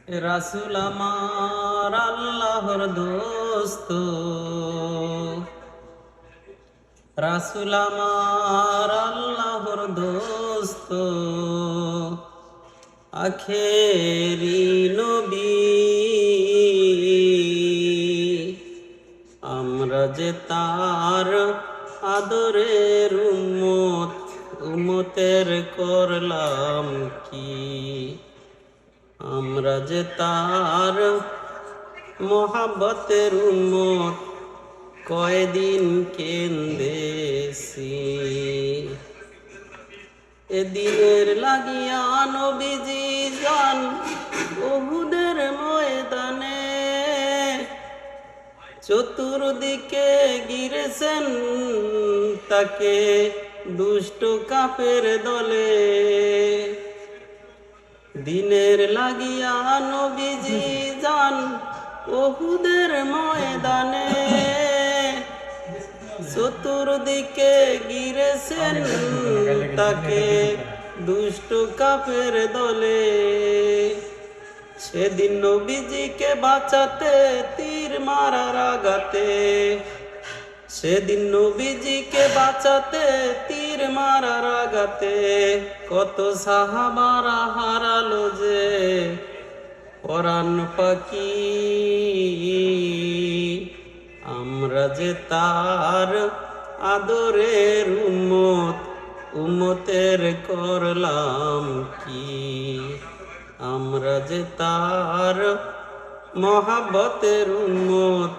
রাসূল আমার আল্লাহর দোস্ত, রাসূল আমার আল্লাহর দোস্ত, আখেরি নবী। আমরা যে তার আদরের উম্মত, উম্মতের করলাম কি? আমরা যে তার মোহাব্বতের উম্মত, কয়দিন কেন্দেছি। এদিনের লাগিয়া নবীজি যান উহুদের ময়দানে, চতুর্দিকে ঘিরেছেন তাকে দুষ্ট কাফের দলে। দিনের লাগিয়া নবীজি যান উহুদের ময়দানে, চতুর্দিকে ঘিরেছেন তাকে দুষ্ট কাফের দলে। সেদিন নবীজিকে বাঁচাতে তীর মারার আঘাতে, সেদিন নবীজিকে বাঁচাতে তীর মারার আঘাতে, কত সাহাবারা হারালো যে পরাণ পাখি। আমরা যে তার আদরের উম্মত, উম্মতের করলাম কি? আমরা যে তার মহাব্বতের উম্মত,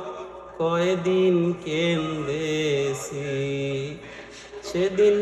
কয়দিন কেন্দেছি। সেদিন